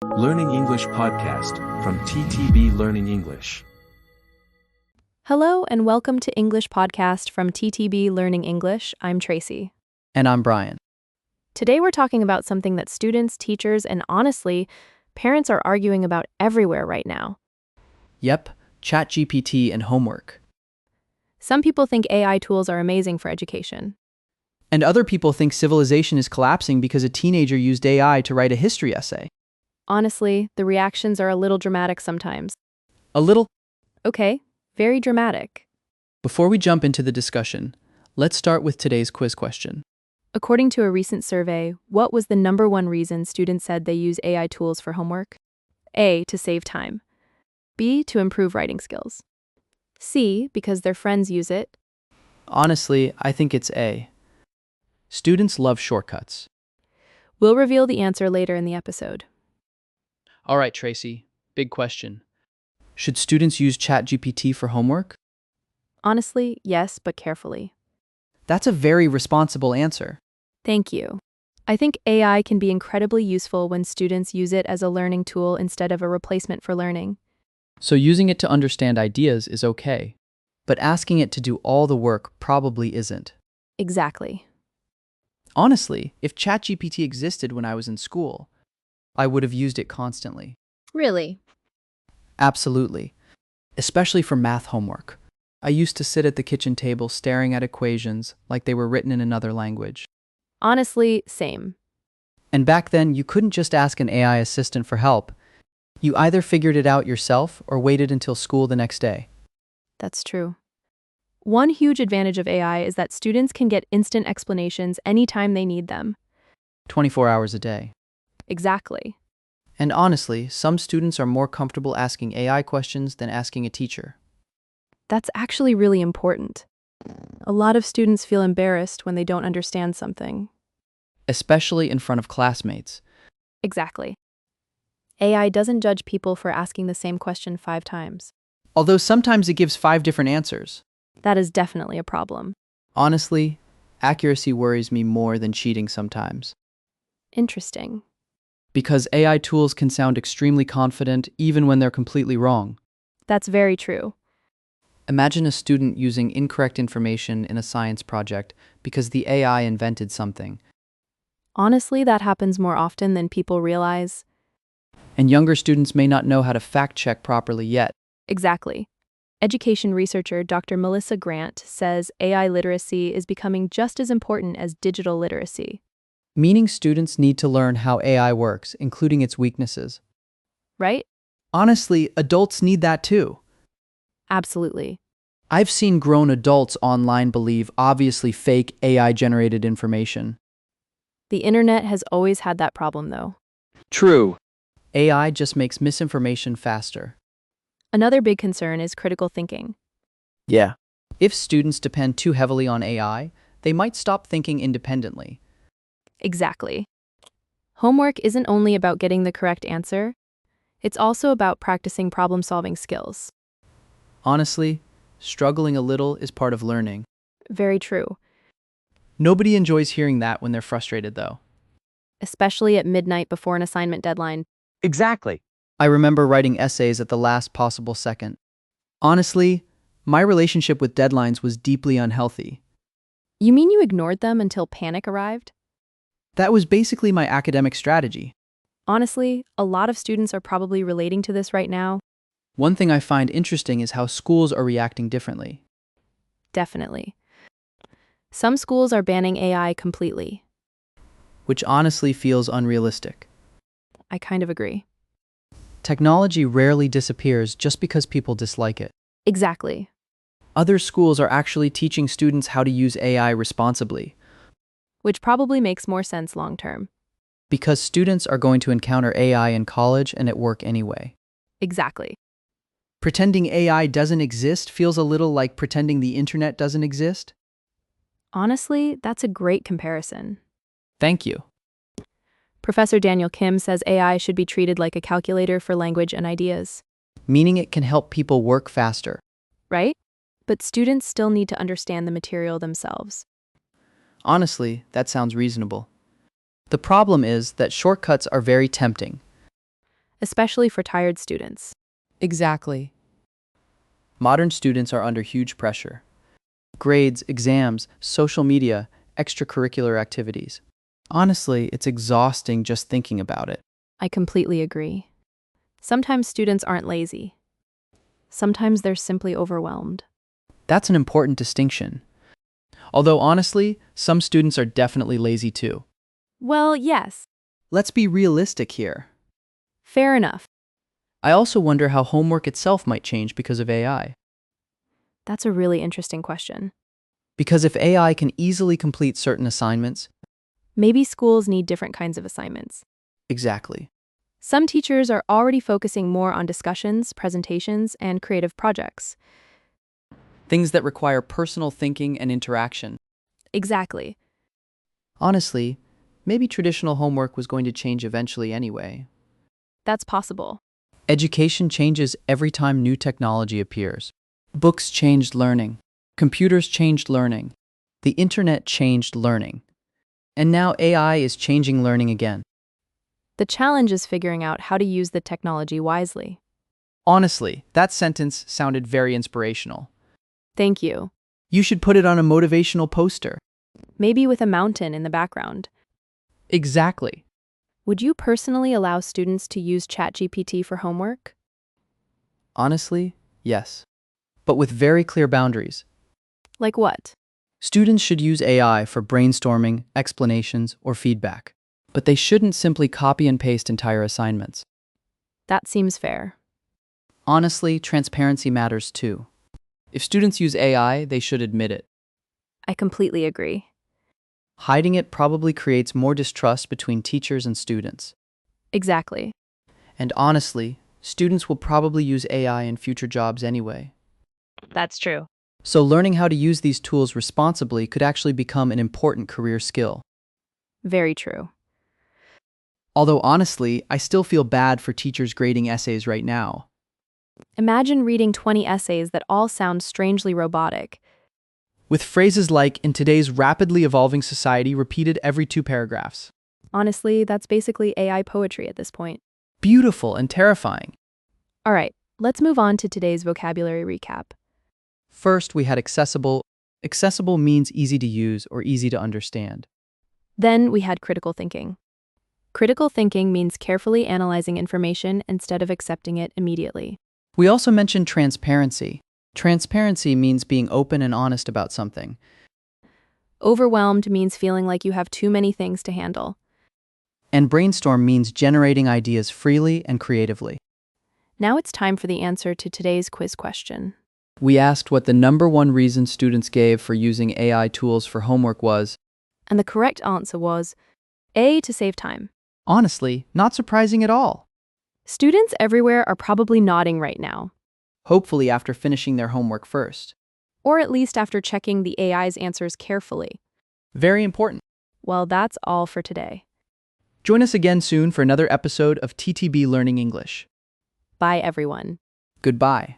Learning English podcast from TTB Learning English. Hello and welcome to English podcast from TTB Learning English. I'm Tracy. And I'm Brian. Today we're talking about something that students, teachers, and honestly, parents are arguing about everywhere right now. Yep, ChatGPT and homework. Some people think AI tools are amazing for education. And other people think civilization is collapsing because a teenager used AI to write a history essay. Honestly, the reactions are a little dramatic sometimes. A little. Okay, very dramatic. Before we jump into the discussion, let's start with today's quiz question. According to a recent survey, what was the number one reason students said they use AI tools for homework? A, to save time. B, to improve writing skills. C, because their friends use it. Honestly, I think it's A. Students love shortcuts. We'll reveal the answer later in the episode. All right, Tracy, big question. Should students use ChatGPT for homework? Honestly, yes, but carefully. That's a very responsible answer. Thank you. I think AI can be incredibly useful when students use it as a learning tool instead of a replacement for learning. So using it to understand ideas is okay, but asking it to do all the work probably isn't. Exactly. Honestly, if ChatGPT existed when I was in school, I would have used it constantly. Really? Absolutely. Especially for math homework. I used to sit at the kitchen table staring at equations like they were written in another language. Honestly, same. And back then, you couldn't just ask an AI assistant for help. You either figured it out yourself or waited until school the next day. That's true. One huge advantage of AI is that students can get instant explanations anytime they need them. 24 hours a day. Exactly. And honestly, some students are more comfortable asking AI questions than asking a teacher. That's actually really important. A lot of students feel embarrassed when they don't understand something. Especially in front of classmates. Exactly. AI doesn't judge people for asking the same question 5 times. Although sometimes it gives 5 different answers. That is definitely a problem. Honestly, accuracy worries me more than cheating sometimes. Interesting. Because AI tools can sound extremely confident even when they're completely wrong. That's very true. Imagine a student using incorrect information in a science project because the AI invented something. Honestly, that happens more often than people realize. And younger students may not know how to fact-check properly yet. Exactly. Education researcher Dr. Melissa Grant says AI literacy is becoming just as important as digital literacy. Meaning students need to learn how AI works, including its weaknesses. Right? Honestly, adults need that too. Absolutely. I've seen grown adults online believe obviously fake AI-generated information. The internet has always had that problem, though. True. AI just makes misinformation faster. Another big concern is critical thinking. Yeah. If students depend too heavily on AI, they might stop thinking independently. Exactly. Homework isn't only about getting the correct answer, it's also about practicing problem-solving skills. Honestly, struggling a little is part of learning. Very true. Nobody enjoys hearing that when they're frustrated, though. Especially at midnight before an assignment deadline. Exactly. I remember writing essays at the last possible second. Honestly, my relationship with deadlines was deeply unhealthy. You mean you ignored them until panic arrived? That was basically my academic strategy. Honestly, a lot of students are probably relating to this right now. One thing I find interesting is how schools are reacting differently. Definitely. Some schools are banning AI completely. Which honestly feels unrealistic. I kind of agree. Technology rarely disappears just because people dislike it. Exactly. Other schools are actually teaching students how to use AI responsibly. Which probably makes more sense long term. Because students are going to encounter AI in college and at work anyway. Exactly. Pretending AI doesn't exist feels a little like pretending the internet doesn't exist. Honestly, that's a great comparison. Thank you. Professor Daniel Kim says AI should be treated like a calculator for language and ideas. Meaning it can help people work faster. Right? But students still need to understand the material themselves. Honestly, that sounds reasonable. The problem is that shortcuts are very tempting. especially for tired students. Exactly. Modern students are under huge pressure. Grades, exams, social media, extracurricular activities. Honestly, it's exhausting just thinking about it. I completely agree. Sometimes students aren't lazy. Sometimes they're simply overwhelmed. That's an important distinction. Although honestly, some students are definitely lazy too. Well, yes, Let's be realistic here. fair enough. I also wonder how homework itself might change because of AI. That's a really interesting question. Because if AI can easily complete certain assignments, Maybe schools need different kinds of assignments. exactly. Some teachers are already focusing more on discussions, presentations, and creative projects. Things that require personal thinking and interaction. Exactly. Honestly, maybe traditional homework was going to change eventually anyway. That's possible. Education changes every time new technology appears. Books changed learning. Computers changed learning. The internet changed learning. And now AI is changing learning again. The challenge is figuring out how to use the technology wisely. Honestly, that sentence sounded very inspirational. Thank you. You should put it on a motivational poster. Maybe with a mountain in the background. Exactly. Would you personally allow students to use ChatGPT for homework? Honestly, yes. But with very clear boundaries. Like what? Students should use AI for brainstorming, explanations, or feedback. But they shouldn't simply copy and paste entire assignments. That seems fair. Honestly, transparency matters too. If students use AI, they should admit it. I completely agree. Hiding it probably creates more distrust between teachers and students. Exactly. And honestly, students will probably use AI in future jobs anyway. That's true. So learning how to use these tools responsibly could actually become an important career skill. Very true. Although honestly, I still feel bad for teachers grading essays right now. Imagine reading 20 essays that all sound strangely robotic. With phrases like, in today's rapidly evolving society, repeated every 2 paragraphs. Honestly, that's basically AI poetry at this point. Beautiful and terrifying. All right, let's move on to today's vocabulary recap. First, we had accessible. Accessible means easy to use or easy to understand. Then we had critical thinking. Critical thinking means carefully analyzing information instead of accepting it immediately. We also mentioned transparency. Transparency means being open and honest about something. Overwhelmed means feeling like you have too many things to handle. And brainstorm means generating ideas freely and creatively. Now it's time for the answer to today's quiz question. We asked what the #1 reason students gave for using AI tools for homework was. And the correct answer was A, to save time. Honestly, not surprising at all. Students everywhere are probably nodding right now, Hopefully after finishing their homework first. or at least after checking the AI's answers carefully. Very important. Well, that's all for today. Join us again soon for another episode of TTB Learning English. Bye, everyone. Goodbye.